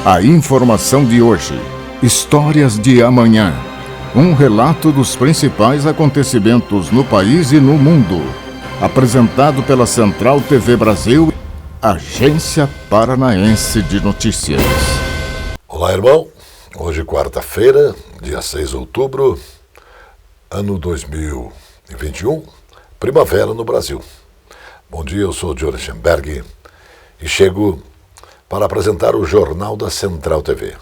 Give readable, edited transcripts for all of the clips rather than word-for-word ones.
A informação de hoje, histórias de amanhã. Um relato dos principais acontecimentos no país e no mundo. Apresentado pela Central TV Brasil, Agência Paranaense de Notícias. Olá, irmão. Hoje, quarta-feira, dia 6 de outubro, ano 2021, primavera no Brasil. Bom dia, eu sou o Johnny Schemberg e chego para apresentar o Jornal da Central TV.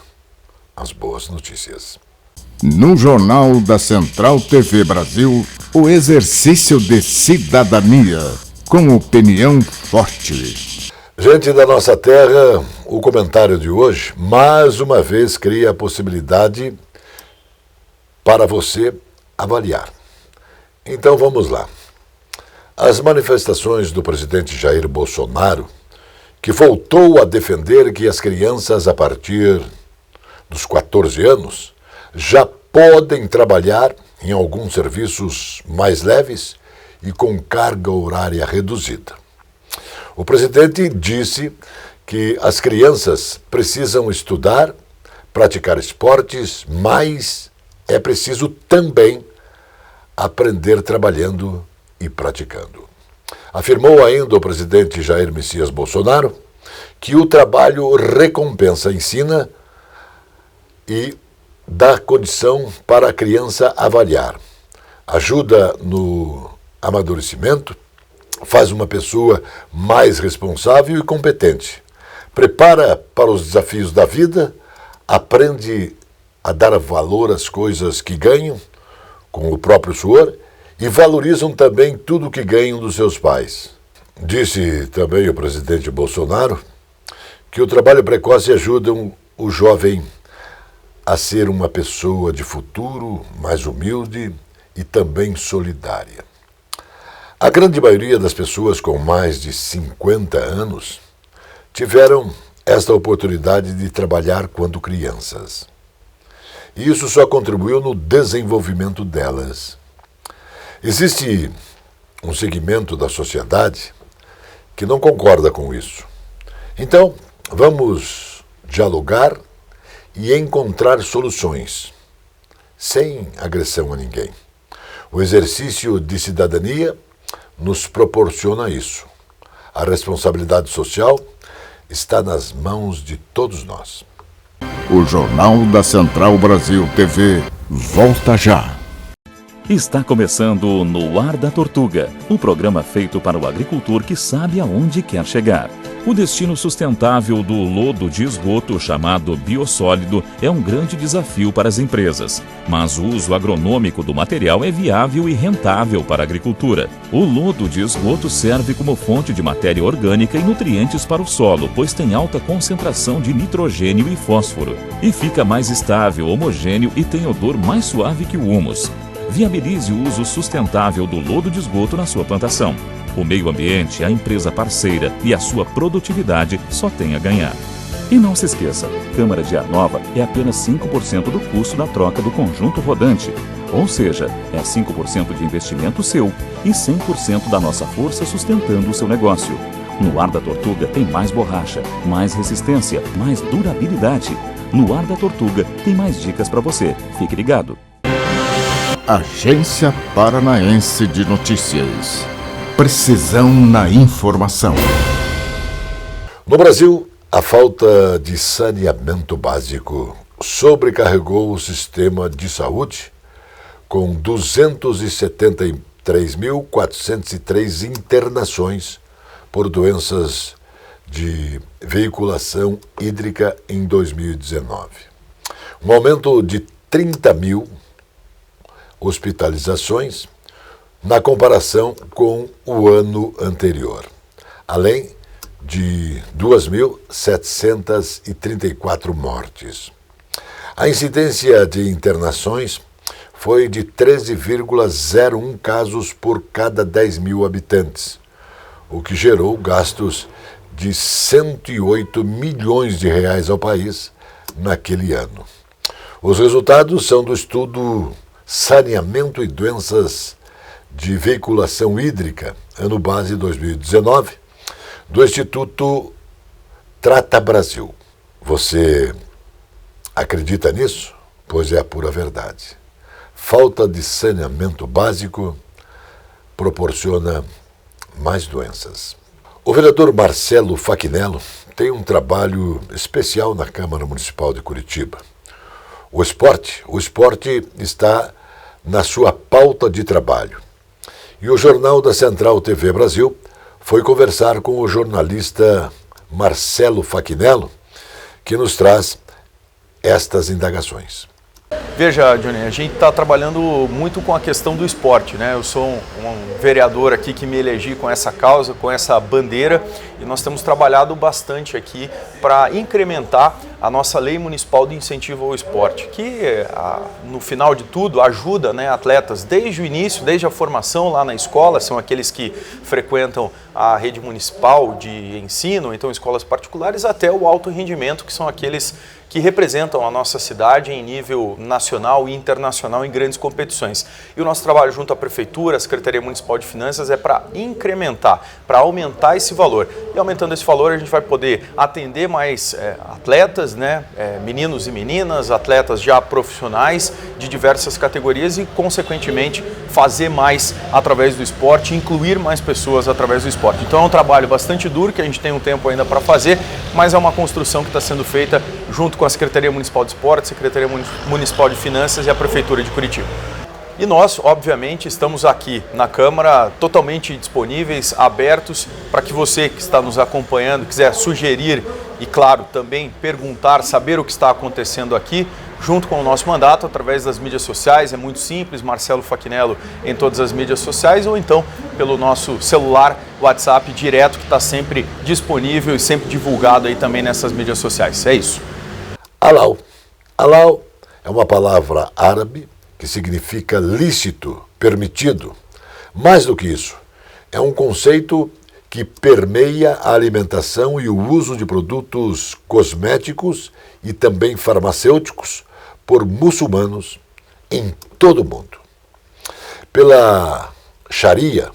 As boas notícias. No Jornal da Central TV Brasil, o exercício de cidadania, com opinião forte. Gente da nossa terra, o comentário de hoje, mais uma vez, cria a possibilidade para você avaliar. Então vamos lá. As manifestações do presidente Jair Bolsonaro, que voltou a defender que as crianças a partir dos 14 anos já podem trabalhar em alguns serviços mais leves e com carga horária reduzida. O presidente disse que as crianças precisam estudar, praticar esportes, mas é preciso também aprender trabalhando e praticando. Afirmou ainda o presidente Jair Messias Bolsonaro que o trabalho recompensa, ensina e dá condição para a criança avaliar, ajuda no amadurecimento, faz uma pessoa mais responsável e competente, prepara para os desafios da vida, aprende a dar valor às coisas que ganham com o próprio suor e valorizam também tudo que ganham dos seus pais. Disse também o presidente Bolsonaro que o trabalho precoce ajuda o jovem a ser uma pessoa de futuro mais humilde e também solidária. A grande maioria das pessoas com mais de 50 anos tiveram esta oportunidade de trabalhar quando crianças. E isso só contribuiu no desenvolvimento delas. Existe um segmento da sociedade que não concorda com isso. Então, vamos dialogar e encontrar soluções, sem agressão a ninguém. O exercício de cidadania nos proporciona isso. A responsabilidade social está nas mãos de todos nós. O Jornal da Central Brasil TV volta já. Está começando No Ar da Tortuga, um programa feito para o agricultor que sabe aonde quer chegar. O destino sustentável do lodo de esgoto, chamado biossólido, é um grande desafio para as empresas, mas o uso agronômico do material é viável e rentável para a agricultura. O lodo de esgoto serve como fonte de matéria orgânica e nutrientes para o solo, pois tem alta concentração de nitrogênio e fósforo, e fica mais estável, homogêneo e tem odor mais suave que o humus. Viabilize o uso sustentável do lodo de esgoto na sua plantação. O meio ambiente, a empresa parceira e a sua produtividade só tem a ganhar. E não se esqueça, câmara de ar nova é apenas 5% do custo da troca do conjunto rodante. Ou seja, é 5% de investimento seu e 100% da nossa força sustentando o seu negócio. No Ar da Tortuga tem mais borracha, mais resistência, mais durabilidade. No Ar da Tortuga tem mais dicas para você. Fique ligado. Agência Paranaense de Notícias. Precisão na informação. No Brasil, a falta de saneamento básico sobrecarregou o sistema de saúde, com 273.403 internações por doenças de veiculação hídrica em 2019. Um aumento de 30.000 hospitalizações na comparação com o ano anterior, além de 2.734 mortes. A incidência de internações foi de 13,01 casos por cada 10.000 habitantes, o que gerou gastos de 108 milhões de reais ao país naquele ano. Os resultados são do estudo Saneamento e Doenças de Veiculação Hídrica, ano base 2019, do Instituto Trata Brasil. Você acredita nisso? Pois é a pura verdade. Falta de saneamento básico proporciona mais doenças. O vereador Marcelo Fachinello tem um trabalho especial na Câmara Municipal de Curitiba. O esporte está na sua pauta de trabalho. E o Jornal da Central TV Brasil foi conversar com o jornalista Marcelo Fachinello, que nos traz estas indagações. Veja, Johnny, a gente está trabalhando muito com a questão do esporte, né? Eu sou um vereador aqui que me elegi com essa causa, com essa bandeira, e nós temos trabalhado bastante aqui para incrementar a nossa lei municipal de incentivo ao esporte, que no final de tudo ajuda, né, atletas desde o início, desde a formação lá na escola, são aqueles que frequentam a rede municipal de ensino, então escolas particulares, até o alto rendimento, que são aqueles que representam a nossa cidade em nível nacional e internacional em grandes competições. E o nosso trabalho junto à Prefeitura, à Secretaria Municipal de Finanças, é para incrementar, para aumentar esse valor. E aumentando esse valor, a gente vai poder atender mais atletas, né? Meninos e meninas, atletas já profissionais de diversas categorias e, consequentemente, fazer mais através do esporte, incluir mais pessoas através do esporte. Então é um trabalho bastante duro, que a gente tem um tempo ainda para fazer, mas é uma construção que está sendo feita junto com a Secretaria Municipal de Esporte, Secretaria Municipal de Finanças e a Prefeitura de Curitiba. E nós, obviamente, estamos aqui na Câmara totalmente disponíveis, abertos, para que você que está nos acompanhando, quiser sugerir e, claro, também perguntar, saber o que está acontecendo aqui, junto com o nosso mandato, através das mídias sociais, é muito simples, Marcelo Fachinello em todas as mídias sociais, ou então pelo nosso celular, WhatsApp direto, que está sempre disponível e sempre divulgado aí também nessas mídias sociais. É isso. Halal. Halal é uma palavra árabe que significa lícito, permitido. Mais do que isso, é um conceito que permeia a alimentação e o uso de produtos cosméticos e também farmacêuticos por muçulmanos em todo o mundo. Pela Sharia,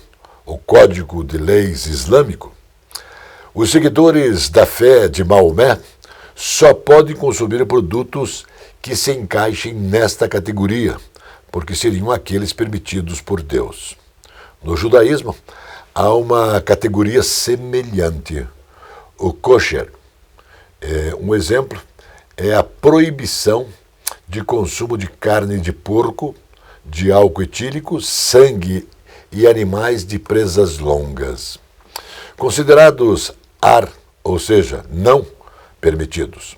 o Código de Leis Islâmico, os seguidores da fé de Maomé só podem consumir produtos que se encaixem nesta categoria, porque seriam aqueles permitidos por Deus. No judaísmo, há uma categoria semelhante, o kosher. Um exemplo é a proibição de consumo de carne de porco, de álcool etílico, sangue e animais de presas longas. Considerados ou seja, não permitidos.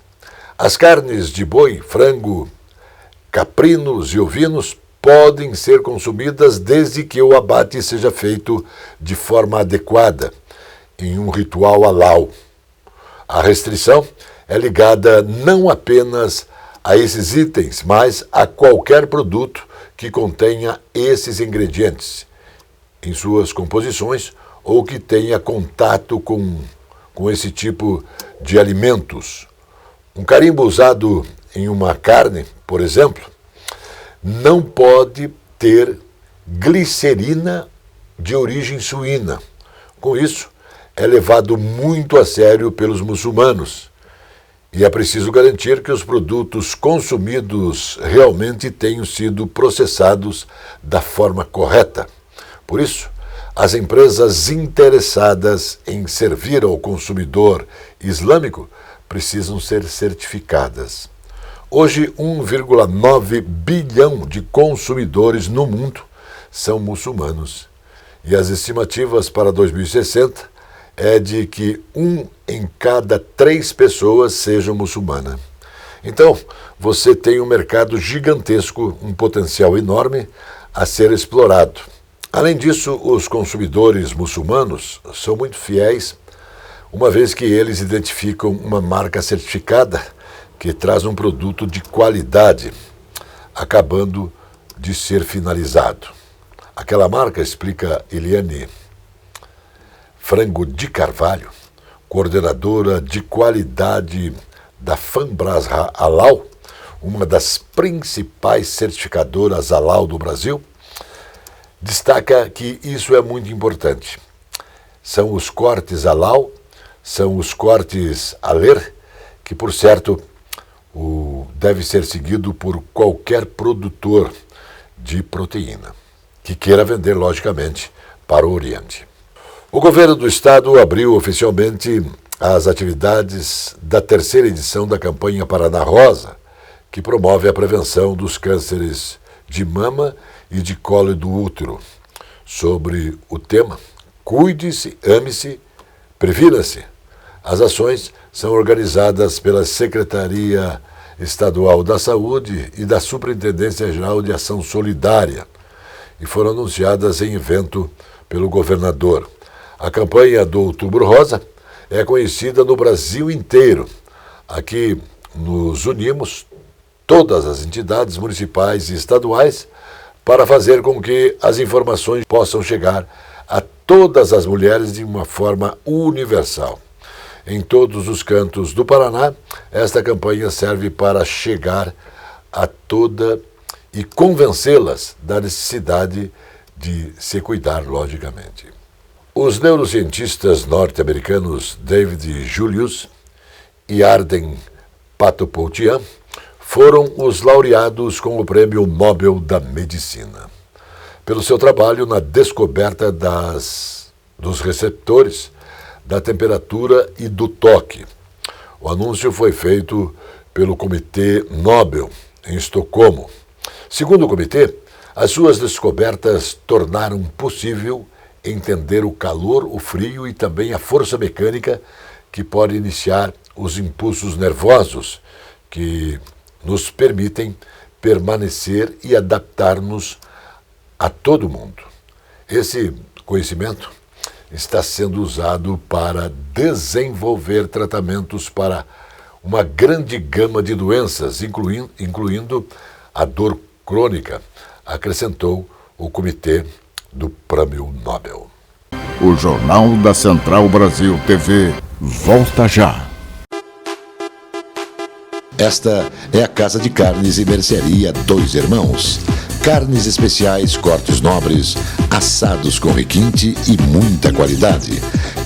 As carnes de boi, frango, caprinos e ovinos podem ser consumidas desde que o abate seja feito de forma adequada, em um ritual halal. A restrição é ligada não apenas a esses itens, mas a qualquer produto que contenha esses ingredientes em suas composições ou que tenha contato com esse tipo de alimentos. Um carimbo usado em uma carne, por exemplo, não pode ter glicerina de origem suína. Com isso, é levado muito a sério pelos muçulmanos e é preciso garantir que os produtos consumidos realmente tenham sido processados da forma correta. Por isso, as empresas interessadas em servir ao consumidor islâmico precisam ser certificadas. Hoje, 1,9 bilhão de consumidores no mundo são muçulmanos. E as estimativas para 2060 é de que 1 em cada 3 pessoas seja muçulmana. Então, você tem um mercado gigantesco, um potencial enorme a ser explorado. Além disso, os consumidores muçulmanos são muito fiéis, uma vez que eles identificam uma marca certificada que traz um produto de qualidade, acabando de ser finalizado. Aquela marca, explica Eliane Frango de Carvalho, coordenadora de qualidade da Fambras Halal, uma das principais certificadoras halal do Brasil, destaca que isso é muito importante. São os cortes halal, são os cortes aler, que, por certo, deve ser seguido por qualquer produtor de proteína, que queira vender, logicamente, para o Oriente. O governo do estado abriu oficialmente as atividades da terceira edição da campanha Paraná Rosa, que promove a prevenção dos cânceres de mama e de colo do útero. Sobre o tema, cuide-se, ame-se, previna-se. As ações são organizadas pela Secretaria Estadual da Saúde e da Superintendência Geral de Ação Solidária e foram anunciadas em evento pelo governador. A campanha do Outubro Rosa é conhecida no Brasil inteiro. Aqui nos unimos, todas as entidades municipais e estaduais, para fazer com que as informações possam chegar a todas as mulheres de uma forma universal. Em todos os cantos do Paraná, esta campanha serve para chegar a toda e convencê-las da necessidade de se cuidar, logicamente. Os neurocientistas norte-americanos David Julius e Arden Patopoutian foram os laureados com o Prêmio Nobel da Medicina, pelo seu trabalho na descoberta dos receptores, da temperatura e do toque. O anúncio foi feito pelo Comitê Nobel, em Estocolmo. Segundo o comitê, as suas descobertas tornaram possível entender o calor, o frio e também a força mecânica que pode iniciar os impulsos nervosos que nos permitem permanecer e adaptar-nos a todo mundo. Esse conhecimento está sendo usado para desenvolver tratamentos para uma grande gama de doenças, incluindo a dor crônica, acrescentou o Comitê do Prêmio Nobel. O Jornal da Central Brasil TV volta já. Esta é a Casa de Carnes e Mercearia Dois Irmãos. Carnes especiais, cortes nobres, assados com requinte e muita qualidade.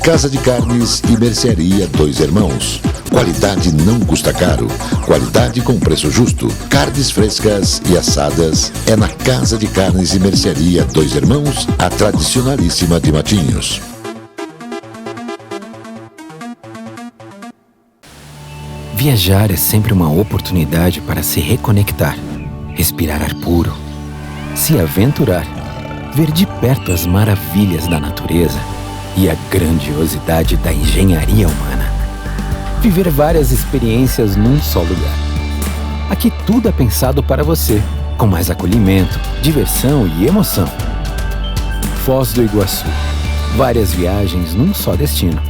Casa de Carnes e Mercearia Dois Irmãos. Qualidade não custa caro. Qualidade com preço justo. Carnes frescas e assadas é na Casa de Carnes e Mercearia Dois Irmãos, a tradicionalíssima de Matinhos. Viajar é sempre uma oportunidade para se reconectar, respirar ar puro, se aventurar, ver de perto as maravilhas da natureza e a grandiosidade da engenharia humana. Viver várias experiências num só lugar. Aqui tudo é pensado para você, com mais acolhimento, diversão e emoção. Foz do Iguaçu. Várias viagens num só destino.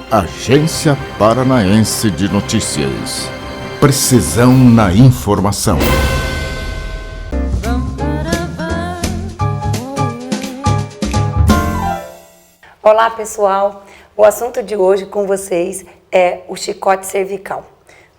Agência Paranaense de Notícias. Precisão na informação. Olá, pessoal. O assunto de hoje com vocês é o chicote cervical.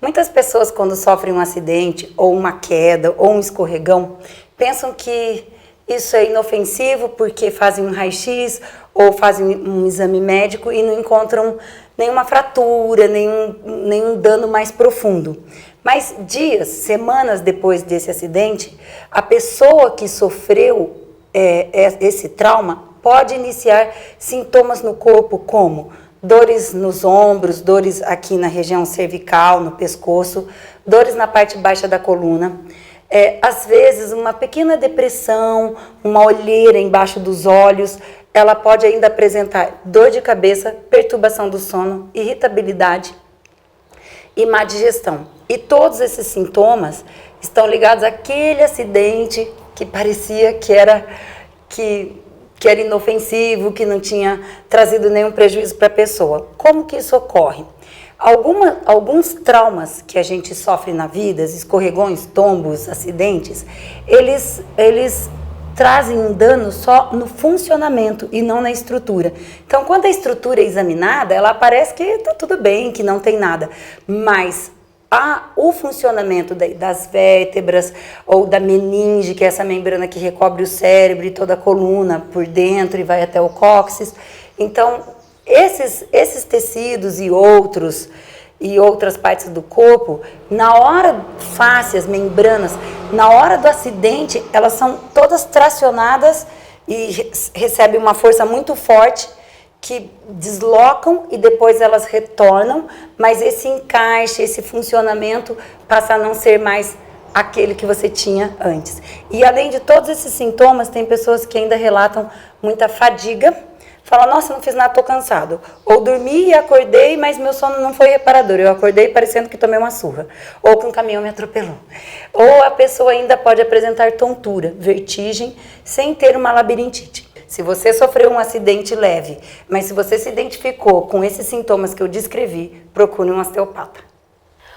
Muitas pessoas, quando sofrem um acidente, ou uma queda, ou um escorregão, pensam que isso é inofensivo porque fazem um raio-x ou fazem um exame médico e não encontram nenhuma fratura, nenhum dano mais profundo. Mas dias, semanas depois desse acidente, a pessoa que sofreu esse trauma pode iniciar sintomas no corpo como dores nos ombros, dores aqui na região cervical, no pescoço, dores na parte baixa da coluna. Às vezes uma pequena depressão, uma olheira embaixo dos olhos, ela pode ainda apresentar dor de cabeça, perturbação do sono, irritabilidade e má digestão. E todos esses sintomas estão ligados àquele acidente que parecia que era inofensivo, que não tinha trazido nenhum prejuízo para a pessoa. Como que isso ocorre? Alguns traumas que a gente sofre na vida, escorregões, tombos, acidentes, eles trazem um dano só no funcionamento e não na estrutura. Então, quando a estrutura é examinada, ela parece que está tudo bem, que não tem nada, mas o funcionamento das vértebras ou da meninge, que é essa membrana que recobre o cérebro e toda a coluna por dentro e vai até o cóccix. Então, Esses tecidos e outras partes do corpo, na hora, fáscias, membranas, na hora do acidente, elas são todas tracionadas e recebem uma força muito forte que deslocam e depois elas retornam, mas esse encaixe, esse funcionamento passa a não ser mais aquele que você tinha antes. E além de todos esses sintomas, tem pessoas que ainda relatam muita fadiga, fala, nossa, não fiz nada, tô cansado. Ou dormi e acordei, mas meu sono não foi reparador. Eu acordei parecendo que tomei uma surra. Ou que um caminhão me atropelou. Ou a pessoa ainda pode apresentar tontura, vertigem, sem ter uma labirintite. Se você sofreu um acidente leve, mas se você se identificou com esses sintomas que eu descrevi, procure um osteopata.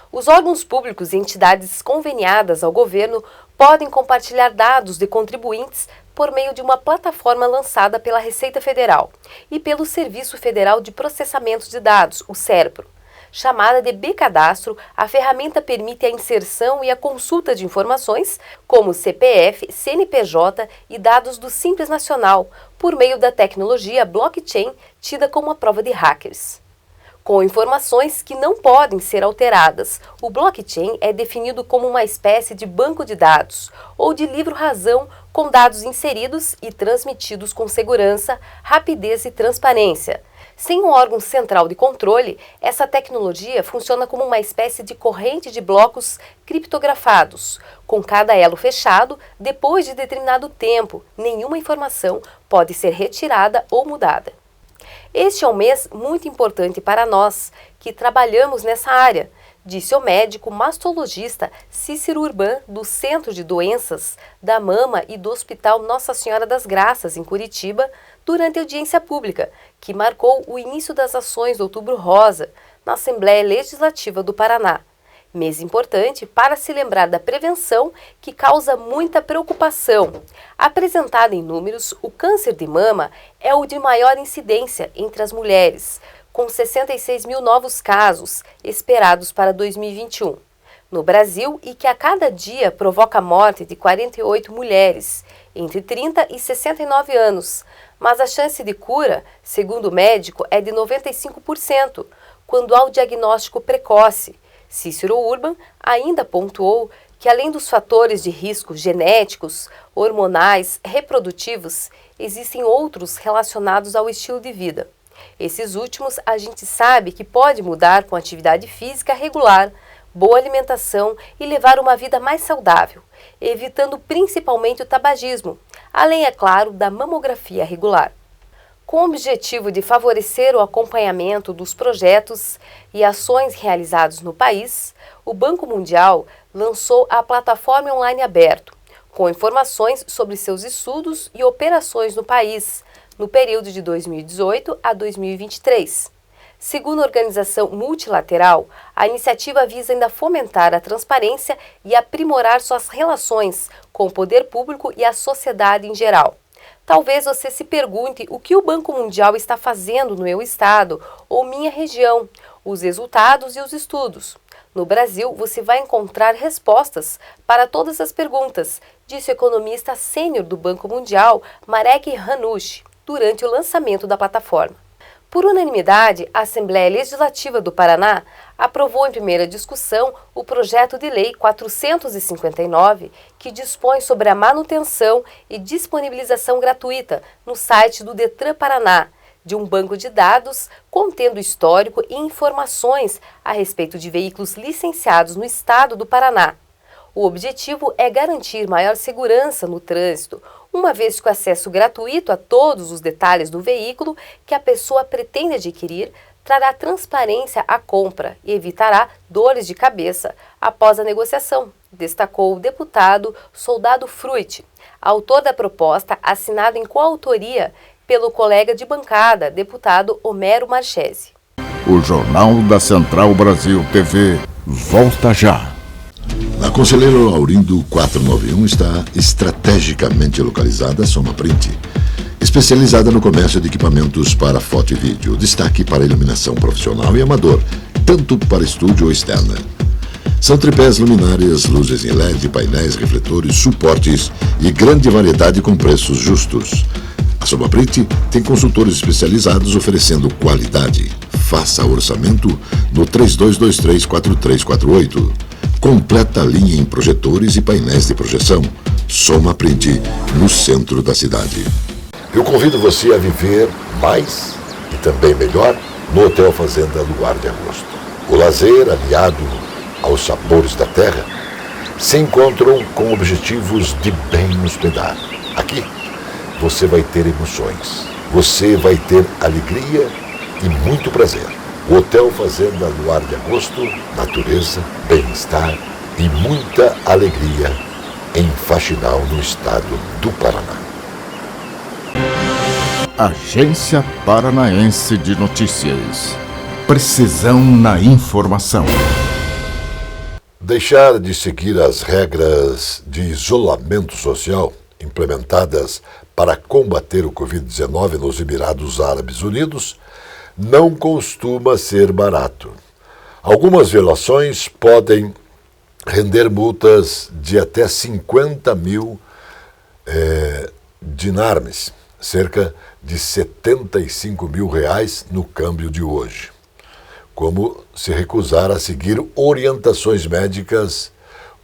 Os órgãos públicos e entidades conveniadas ao governo podem compartilhar dados de contribuintes por meio de uma plataforma lançada pela Receita Federal e pelo Serviço Federal de Processamento de Dados, o SERPRO. Chamada de B-Cadastro, a ferramenta permite a inserção e a consulta de informações, como CPF, CNPJ e dados do Simples Nacional, por meio da tecnologia blockchain, tida como a prova de hackers. Com informações que não podem ser alteradas, o blockchain é definido como uma espécie de banco de dados ou de livro-razão com dados inseridos e transmitidos com segurança, rapidez e transparência. Sem um órgão central de controle, essa tecnologia funciona como uma espécie de corrente de blocos criptografados. Com cada elo fechado, depois de determinado tempo, nenhuma informação pode ser retirada ou mudada. Este é um mês muito importante para nós, que trabalhamos nessa área, disse o médico mastologista Cícero Urban, do Centro de Doenças da Mama e do Hospital Nossa Senhora das Graças, em Curitiba, durante a audiência pública, que marcou o início das ações do Outubro Rosa, na Assembleia Legislativa do Paraná. Mês importante para se lembrar da prevenção, que causa muita preocupação. Apresentado em números, o câncer de mama é o de maior incidência entre as mulheres, com 66 mil novos casos esperados para 2021. No Brasil, e que a cada dia provoca a morte de 48 mulheres, entre 30 e 69 anos. Mas a chance de cura, segundo o médico, é de 95%, quando há o diagnóstico precoce. Cícero Urban ainda pontuou que, além dos fatores de risco genéticos, hormonais, reprodutivos, existem outros relacionados ao estilo de vida. Esses últimos a gente sabe que pode mudar com atividade física regular, boa alimentação e levar uma vida mais saudável, evitando principalmente o tabagismo, além, é claro, da mamografia regular. Com o objetivo de favorecer o acompanhamento dos projetos e ações realizados no país, o Banco Mundial lançou a plataforma online aberto, com informações sobre seus estudos e operações no país, no período de 2018 a 2023. Segundo a organização multilateral, a iniciativa visa ainda fomentar a transparência e aprimorar suas relações com o poder público e a sociedade em geral. Talvez você se pergunte o que o Banco Mundial está fazendo no meu estado ou minha região, os resultados e os estudos. No Brasil, você vai encontrar respostas para todas as perguntas, disse o economista sênior do Banco Mundial, Marek Hanush, durante o lançamento da plataforma. Por unanimidade, a Assembleia Legislativa do Paraná aprovou em primeira discussão o projeto de lei 459, que dispõe sobre a manutenção e disponibilização gratuita no site do Detran Paraná de um banco de dados contendo histórico e informações a respeito de veículos licenciados no estado do Paraná. O objetivo é garantir maior segurança no trânsito, uma vez que o acesso gratuito a todos os detalhes do veículo que a pessoa pretende adquirir trará transparência à compra e evitará dores de cabeça após a negociação, destacou o deputado Soldado Fruit, autor da proposta assinada em coautoria pelo colega de bancada, deputado Homero Marchesi. O Jornal da Central Brasil TV volta já. A Conselheiro Laurindo 491 está estrategicamente localizada a Soma Print, especializada no comércio de equipamentos para foto e vídeo, destaque para iluminação profissional e amador, tanto para estúdio ou externa. São tripés, luminárias, luzes em LED, painéis, refletores, suportes e grande variedade com preços justos. A Somaprint tem consultores especializados oferecendo qualidade. Faça orçamento no 3223-4348. Completa linha em projetores e painéis de projeção. Somaprint, no centro da cidade. Eu convido você a viver mais e também melhor no Hotel Fazenda Luar de Agosto. O lazer, aliado aos sabores da terra, se encontram com objetivos de bem hospedar. Aqui você vai ter emoções, você vai ter alegria e muito prazer. O Hotel Fazenda Luar de Agosto, natureza, bem-estar e muita alegria em Faxinal, no estado do Paraná. Agência Paranaense de Notícias. Precisão na informação. Deixar de seguir as regras de isolamento social implementadas para combater o Covid-19 nos Emirados Árabes Unidos não costuma ser barato. Algumas violações podem render multas de até 50 mil dinarmes, cerca de 75 mil reais no câmbio de hoje, como se recusar a seguir orientações médicas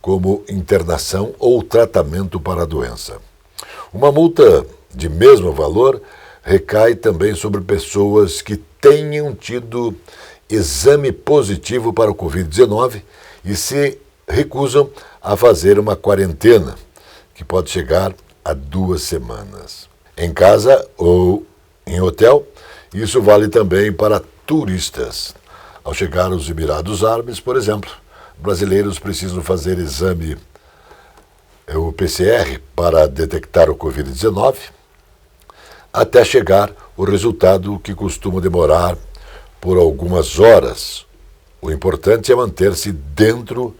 como internação ou tratamento para a doença. Uma multa de mesmo valor recai também sobre pessoas que tenham tido exame positivo para o Covid-19 e se recusam a fazer uma quarentena, que pode chegar a 2 semanas. Em casa ou em hotel, isso vale também para turistas. Ao chegar aos Emirados Árabes, por exemplo, brasileiros precisam fazer exame, o PCR, para detectar o Covid-19, até chegar o resultado, que costuma demorar por algumas horas. O importante é manter-se dentro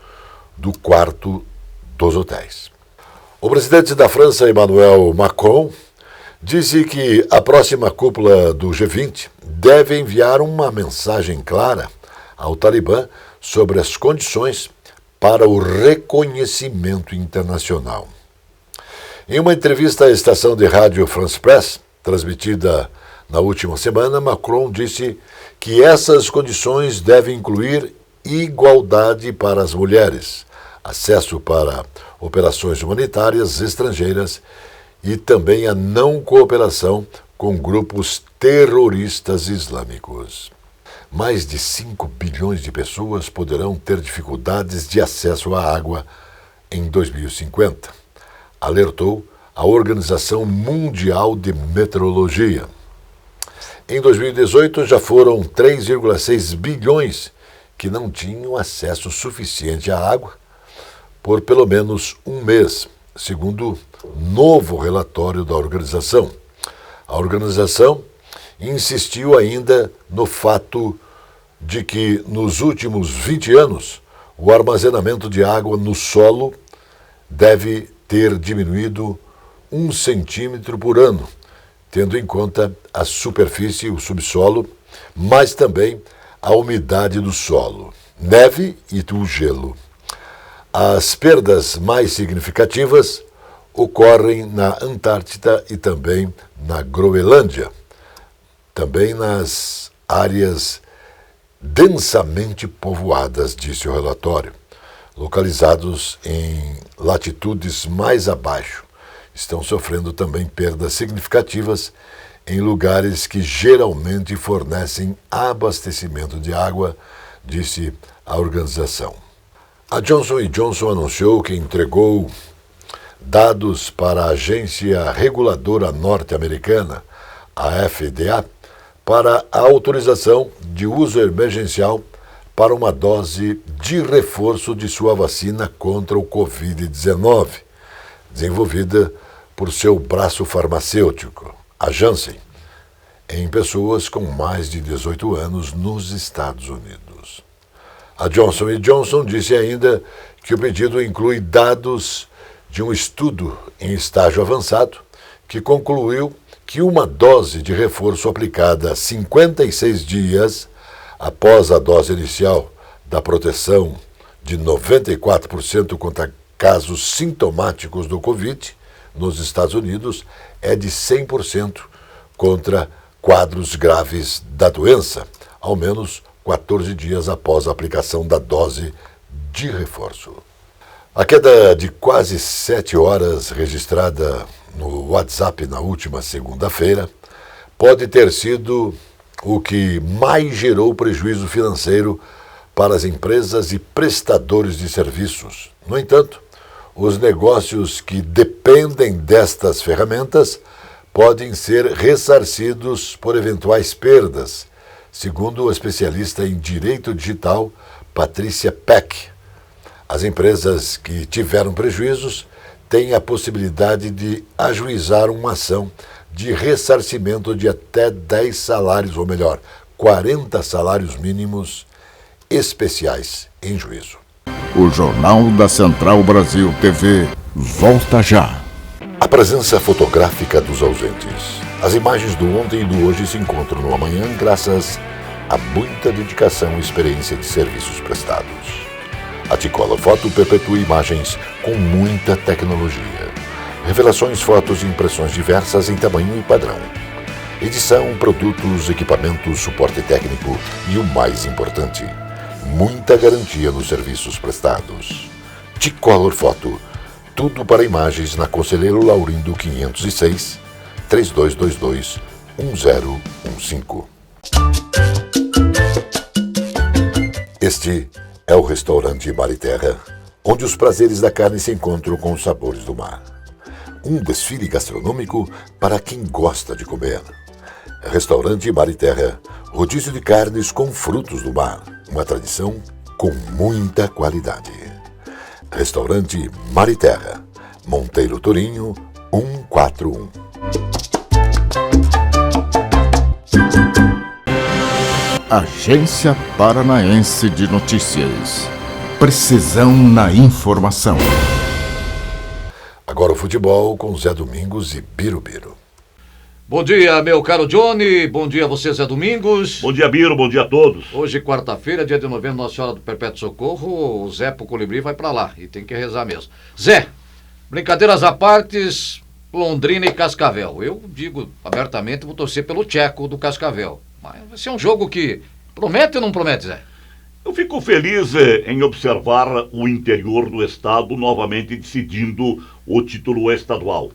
do quarto dos hotéis. O presidente da França, Emmanuel Macron, disse que a próxima cúpula do G20 deve enviar uma mensagem clara ao Talibã sobre as condições para o reconhecimento internacional. Em uma entrevista à estação de rádio France Press, transmitida na última semana, Macron disse que essas condições devem incluir igualdade para as mulheres, acesso para operações humanitárias estrangeiras e também a não cooperação com grupos terroristas islâmicos. Mais de 5 bilhões de pessoas poderão ter dificuldades de acesso à água em 2050, alertou a Organização Mundial de Meteorologia. Em 2018, já foram 3,6 bilhões que não tinham acesso suficiente à água por pelo menos um mês, segundo novo relatório da organização. A organização insistiu ainda no fato de que, nos últimos 20 anos, o armazenamento de água no solo deve ter diminuído 1 centímetro por ano, tendo em conta a superfície, o subsolo, mas também a umidade do solo, neve e o gelo. As perdas mais significativas ocorrem na Antártida e também na Groenlândia, também nas áreas densamente povoadas, disse o relatório, localizados em latitudes mais abaixo. Estão sofrendo também perdas significativas em lugares que geralmente fornecem abastecimento de água, disse a organização. A Johnson & Johnson anunciou que entregou dados para a agência reguladora norte-americana, a FDA, para a autorização de uso emergencial para uma dose de reforço de sua vacina contra o Covid-19, desenvolvida por seu braço farmacêutico, a Janssen, em pessoas com mais de 18 anos nos Estados Unidos. A Johnson & Johnson disse ainda que o pedido inclui dados de um estudo em estágio avançado que concluiu que uma dose de reforço aplicada 56 dias após a dose inicial da proteção de 94% contra casos sintomáticos do Covid nos Estados Unidos é de 100% contra quadros graves da doença, ao menos 14 dias após a aplicação da dose de reforço. A queda de quase 7 horas registrada no WhatsApp na última segunda-feira pode ter sido o que mais gerou prejuízo financeiro para as empresas e prestadores de serviços. No entanto, os negócios que dependem destas ferramentas podem ser ressarcidos por eventuais perdas, segundo o especialista em direito digital Patrícia Peck. As empresas que tiveram prejuízos têm a possibilidade de ajuizar uma ação de ressarcimento de até 10 salários, ou melhor, 40 salários mínimos especiais em juízo. O Jornal da Central Brasil TV volta já. A presença fotográfica dos ausentes. As imagens do ontem e do hoje se encontram no amanhã graças a muita dedicação e experiência de serviços prestados. A T-Color Foto perpetua imagens com muita tecnologia. Revelações, fotos e impressões diversas em tamanho e padrão. Edição, produtos, equipamentos, suporte técnico e o mais importante, muita garantia nos serviços prestados. T-Color Foto. Tudo para imagens na Conselheiro Laurindo 506, 3222-1015. Este é o restaurante Mar e Terra, onde os prazeres da carne se encontram com os sabores do mar. Um desfile gastronômico para quem gosta de comer. Restaurante Mar e Terra, rodízio de carnes com frutos do mar, uma tradição com muita qualidade. Restaurante Mar e Terra, Monteiro Torinho, 141. Agência Paranaense de Notícias. Precisão na informação. Agora o futebol com Zé Domingos e Birubiru. Bom dia, meu caro Johnny. Bom dia a você, Zé Domingos. Bom dia, Biro. Bom dia a todos. Hoje, quarta-feira, dia de novembro, Nossa Senhora do Perpétuo Socorro. O Zé pro Colibri vai pra lá e tem que rezar mesmo. Zé, brincadeiras à partes, Londrina e Cascavel. Eu digo abertamente, vou torcer pelo Tcheco do Cascavel. Mas vai ser um jogo que promete ou não promete, Zé? Eu fico feliz em observar o interior do estado novamente decidindo o título estadual.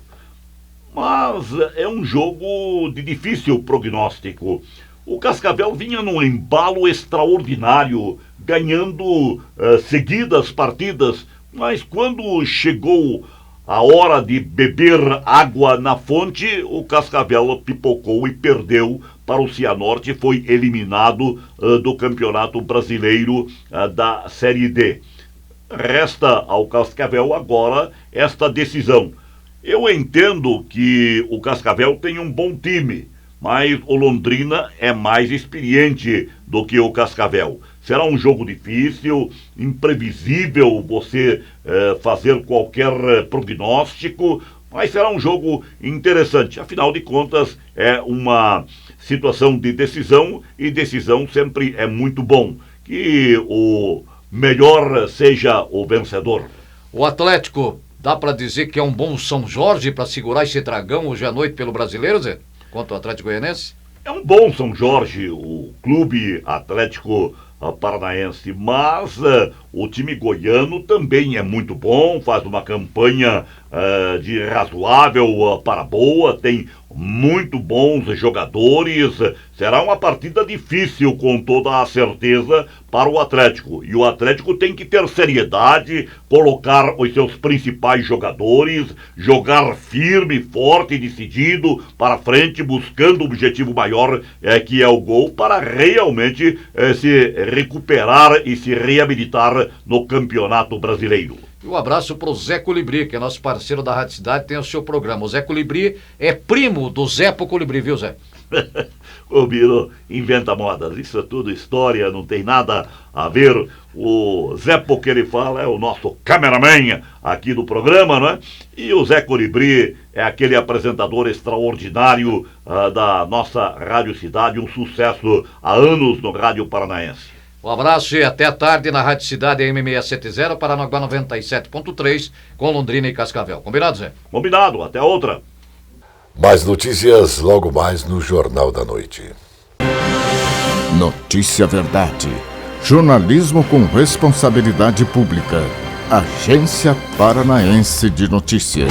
Mas é um jogo de difícil prognóstico. O Cascavel vinha num embalo extraordinário, ganhando seguidas partidas, mas quando chegou a hora de beber água na fonte, o Cascavel pipocou e perdeu para o Cianorte e foi eliminado do Campeonato Brasileiro da Série D. Resta ao Cascavel agora esta decisão. Eu entendo que o Cascavel tem um bom time, mas o Londrina é mais experiente do que o Cascavel. Será um jogo difícil, imprevisível você fazer qualquer prognóstico, mas será um jogo interessante. Afinal de contas, é uma situação de decisão e decisão sempre é muito bom. Que o melhor seja o vencedor. O Atlético, dá pra dizer que é um bom São Jorge pra segurar esse dragão hoje à noite pelo Brasileiro, Zé? Contra o Atlético Goianense? É um bom São Jorge, o Clube Atlético Paranaense, mas o time goiano também é muito bom, faz uma campanha de razoável para boa, tem muito bons jogadores. Será uma partida difícil, com toda a certeza, para o Atlético. E o Atlético tem que ter seriedade, colocar os seus principais jogadores, jogar firme, forte e decidido para frente, buscando o objetivo maior, que é o gol, para realmente se recuperar e se reabilitar no Campeonato Brasileiro. E um abraço pro Zé Colibri, que é nosso parceiro da Rádio Cidade, tem o seu programa. O Zé Colibri é primo do Zé pro Colibri, viu, Zé? O Biro inventa modas, isso é tudo história, não tem nada a ver. O Zé Po que ele fala é o nosso cameraman aqui do programa, não é? E o Zé Colibri é aquele apresentador extraordinário da nossa Rádio Cidade, um sucesso há anos no Rádio Paranaense. Um abraço e até tarde na Rádio Cidade M670, Paranaguá 97.3, com Londrina e Cascavel. Combinado, Zé? Combinado, até outra. Mais notícias logo mais no Jornal da Noite. Notícia Verdade. Jornalismo com responsabilidade pública. Agência Paranaense de Notícias.